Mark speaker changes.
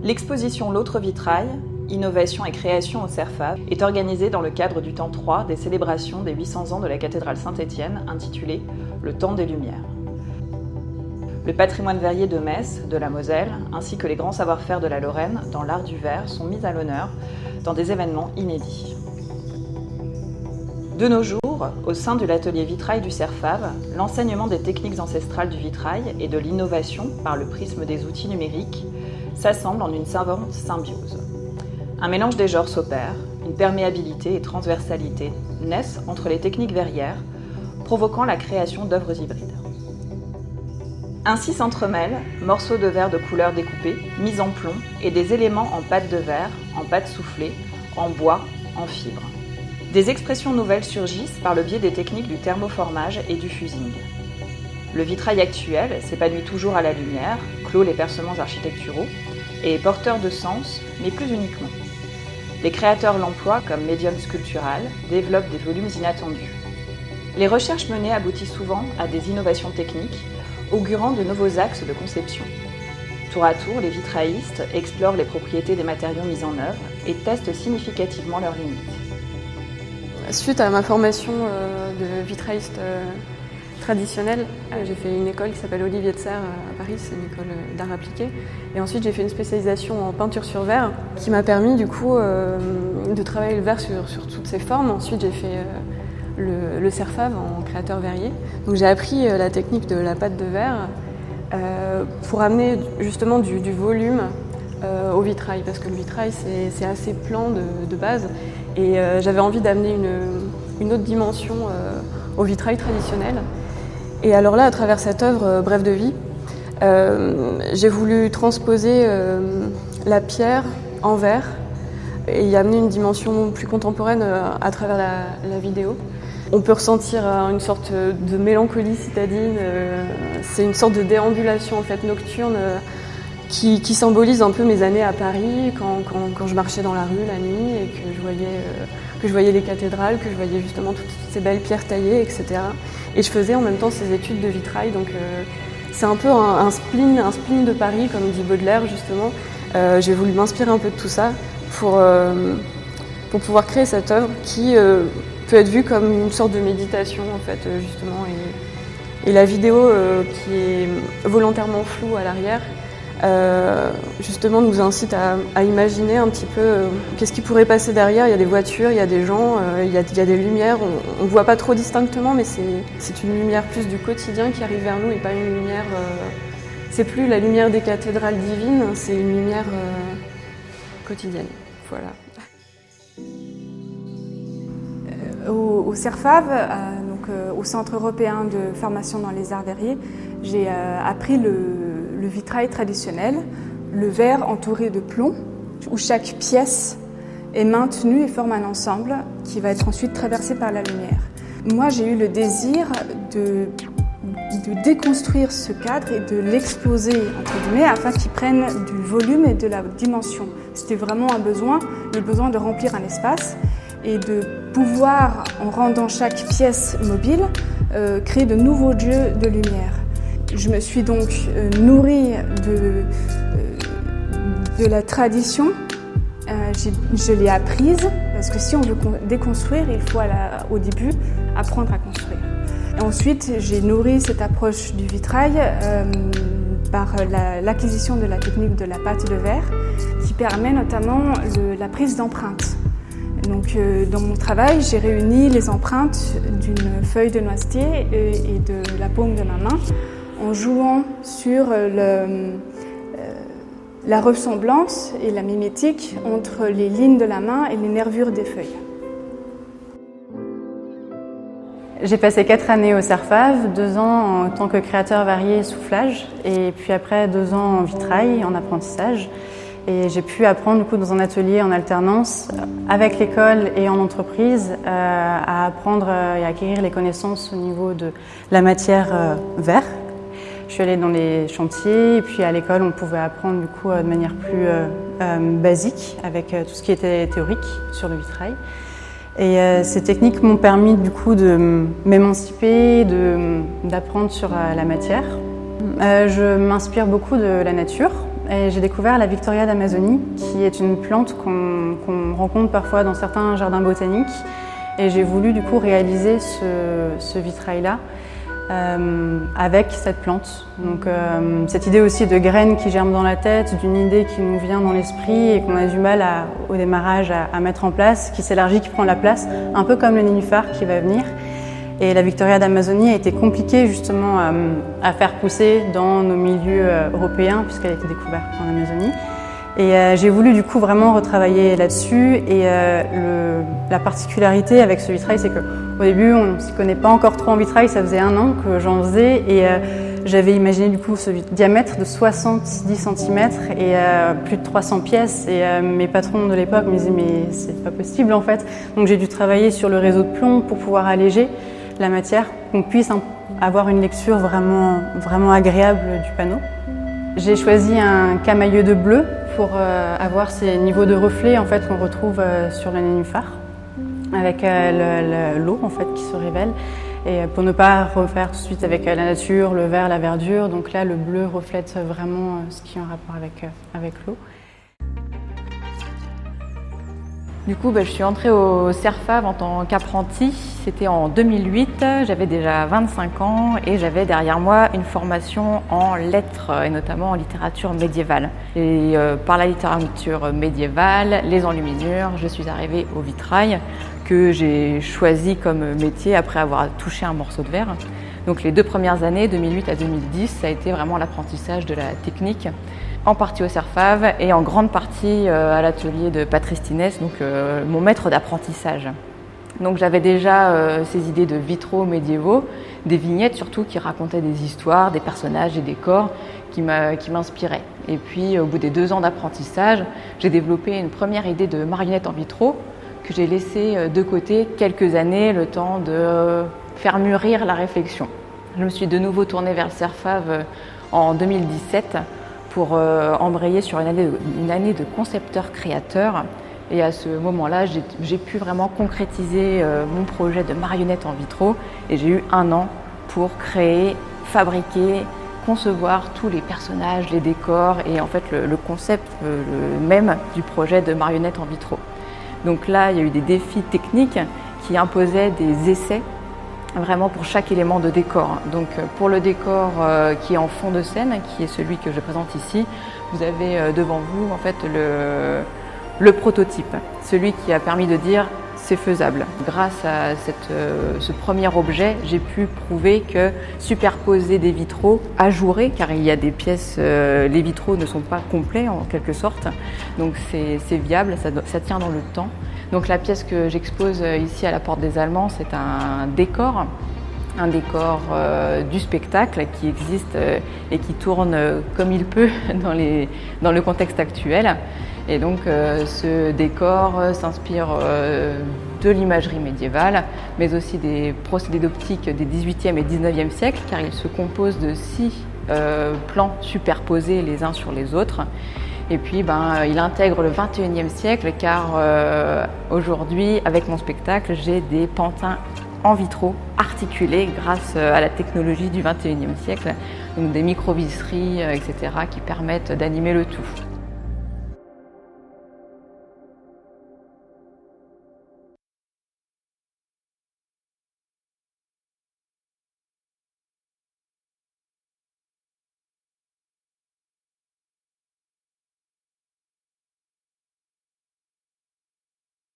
Speaker 1: L'exposition L'autre vitrail, innovation et création au CERFAV, est organisée dans le cadre du temps 3 des célébrations des 800 ans de la cathédrale Saint-Étienne, intitulée « Le temps des Lumières ». Le patrimoine verrier de Metz, de la Moselle, ainsi que les grands savoir-faire de la Lorraine dans l'art du verre sont mis à l'honneur dans des événements inédits. De nos jours, au sein de l'atelier vitrail du CERFAV, l'enseignement des techniques ancestrales du vitrail et de l'innovation par le prisme des outils numériques s'assemblent en une savante symbiose. Un mélange des genres s'opère, une perméabilité et transversalité naissent entre les techniques verrières, provoquant la création d'œuvres hybrides. Ainsi s'entremêlent morceaux de verre de couleur découpés, mis en plomb, et des éléments en pâte de verre, en pâte soufflée, en bois, en fibre. Des expressions nouvelles surgissent par le biais des techniques du thermoformage et du fusing. Le vitrail actuel s'épanouit toujours à la lumière, clôt les percements architecturaux, et est porteur de sens, mais plus uniquement. Les créateurs l'emploient comme médium sculptural, développent des volumes inattendus. Les recherches menées aboutissent souvent à des innovations techniques, augurant de nouveaux axes de conception. Tour à tour, les vitraillistes explorent les propriétés des matériaux mis en œuvre et testent significativement leurs limites.
Speaker 2: Suite à ma formation de vitrailliste traditionnel, j'ai fait une école qui s'appelle Olivier de Serres à Paris, c'est une école d'art appliqué. Et ensuite j'ai fait une spécialisation en peinture sur verre qui m'a permis du coup de travailler le verre sur toutes ses formes. Ensuite j'ai fait le CERFAV en créateur verrier. Donc j'ai appris la technique de la pâte de verre pour amener justement du volume au vitrail, parce que le vitrail c'est assez plan de base et j'avais envie d'amener une autre dimension au vitrail traditionnel. Et alors là, à travers cette œuvre Brève de vie, j'ai voulu transposer la pierre en verre et y amener une dimension plus contemporaine à travers la vidéo. On peut ressentir une sorte de mélancolie citadine, c'est une sorte de déambulation en fait nocturne qui symbolise un peu mes années à Paris, quand je marchais dans la rue la nuit et que je voyais les cathédrales, que je voyais justement toutes ces belles pierres taillées, etc. Et je faisais en même temps ces études de vitrail, donc c'est un peu un spleen de Paris, comme dit Baudelaire justement. J'ai voulu m'inspirer un peu de tout ça pour pouvoir créer cette œuvre qui peut être vue comme une sorte de méditation en fait justement. Et la vidéo qui est volontairement floue à l'arrière, justement nous incite à imaginer un petit peu qu'est-ce qui pourrait passer derrière. Il y a des voitures, il y a des gens, il y a des lumières, on ne voit pas trop distinctement, mais c'est une lumière plus du quotidien qui arrive vers nous et pas une lumière, c'est plus la lumière des cathédrales divines, c'est une lumière quotidienne. Voilà.
Speaker 3: Au CERFAV, au Centre européen de formation dans les arts verriers, j'ai appris le vitrail traditionnel, le verre entouré de plomb, où chaque pièce est maintenue et forme un ensemble qui va être ensuite traversé par la lumière. Moi, j'ai eu le désir de déconstruire ce cadre et de l'exploser, entre guillemets, afin qu'il prenne du volume et de la dimension. C'était vraiment un besoin, le besoin de remplir un espace et de pouvoir, en rendant chaque pièce mobile, créer de nouveaux lieux de lumière. Je me suis donc nourrie de la tradition, je l'ai apprise, parce que si on veut déconstruire, il faut au début apprendre à construire. Et ensuite, j'ai nourri cette approche du vitrail par l'acquisition de la technique de la pâte de verre, qui permet notamment la prise d'empreintes. Donc, dans mon travail, j'ai réuni les empreintes d'une feuille de noisetier et de la paume de ma main, en jouant sur la ressemblance et la mimétique entre les lignes de la main et les nervures des feuilles.
Speaker 4: J'ai passé 4 années au CERFAV, 2 ans en tant que créateur verrier et soufflage, et puis après 2 ans en vitrail, en apprentissage. Et j'ai pu apprendre du coup, dans un atelier en alternance avec l'école et en entreprise à apprendre et acquérir les connaissances au niveau de la matière verre. Je suis allée dans les chantiers et puis à l'école on pouvait apprendre du coup de manière plus basique avec tout ce qui était théorique sur le vitrail. Et ces techniques m'ont permis du coup de m'émanciper, d'apprendre sur la matière. Je m'inspire beaucoup de la nature. et j'ai découvert la Victoria d'Amazonie, qui est une plante qu'on rencontre parfois dans certains jardins botaniques. Et j'ai voulu du coup réaliser ce vitrail-là avec cette plante. Donc cette idée aussi de graines qui germent dans la tête, d'une idée qui nous vient dans l'esprit et qu'on a du mal au démarrage à mettre en place, qui s'élargit, qui prend la place, un peu comme le nénuphar qui va venir. Et la Victoria d'Amazonie a été compliquée justement à faire pousser dans nos milieux européens puisqu'elle a été découverte en Amazonie. Et j'ai voulu du coup vraiment retravailler là-dessus. Et la particularité avec ce vitrail, c'est qu'au début, on ne s'y connaît pas encore trop en vitrail. Ça faisait 1 an que j'en faisais et j'avais imaginé du coup ce diamètre de 70 cm et plus de 300 pièces. Et mes patrons de l'époque me disaient mais c'est pas possible en fait. Donc j'ai dû travailler sur le réseau de plomb pour pouvoir alléger la matière, qu'on puisse avoir une lecture vraiment agréable du panneau. J'ai choisi un camailleux de bleu pour avoir ces niveaux de reflets en fait, qu'on retrouve sur le nénuphar, avec l'eau en fait, qui se révèle, et pour ne pas refaire tout de suite avec la nature, le vert, la verdure. Donc là, le bleu reflète vraiment ce qui est en rapport avec l'eau.
Speaker 1: Du coup, je suis entrée au CERFAV en tant qu'apprentie. C'était en 2008, j'avais déjà 25 ans et j'avais derrière moi une formation en lettres et notamment en littérature médiévale. Et par la littérature médiévale, les enluminures, je suis arrivée au vitrail que j'ai choisi comme métier après avoir touché un morceau de verre. Donc les 2 premières années, 2008 à 2010, ça a été vraiment l'apprentissage de la technique. En partie au CERFAV et en grande partie à l'atelier de Patrice Tinès, donc mon maître d'apprentissage. Donc j'avais déjà ces idées de vitraux médiévaux, des vignettes surtout qui racontaient des histoires, des personnages, des décors qui m'inspiraient. Et puis au bout des 2 ans d'apprentissage, j'ai développé une première idée de marionnette en vitraux que j'ai laissée de côté quelques années, le temps de faire mûrir la réflexion. Je me suis de nouveau tournée vers le CERFAV en 2017 pour embrayer sur une année de concepteur-créateur. Et à ce moment-là, j'ai pu vraiment concrétiser mon projet de marionnette en vitraux. Et j'ai eu 1 an pour créer, fabriquer, concevoir tous les personnages, les décors et en fait le concept même du projet de marionnette en vitraux. Donc là, il y a eu des défis techniques qui imposaient des essais vraiment pour chaque élément de décor. Donc pour le décor qui est en fond de scène, qui est celui que je présente ici, vous avez devant vous en fait le prototype, celui qui a permis de dire c'est faisable. Grâce à ce premier objet, j'ai pu prouver que superposer des vitraux ajourés, car il y a des pièces, les vitraux ne sont pas complets en quelque sorte, donc c'est viable, ça tient dans le temps. Donc la pièce que j'expose ici à la Porte des Allemands, c'est un décor du spectacle qui existe et qui tourne comme il peut dans le contexte actuel. Et donc ce décor s'inspire de l'imagerie médiévale, mais aussi des procédés d'optique des XVIIIe et XIXe siècles, car il se compose de 6 plans superposés les uns sur les autres. Et puis il intègre le XXIe siècle, car aujourd'hui, avec mon spectacle, j'ai des pantins en vitraux articulés grâce à la technologie du XXIe siècle, donc des micro-visseries, etc., qui permettent d'animer le tout.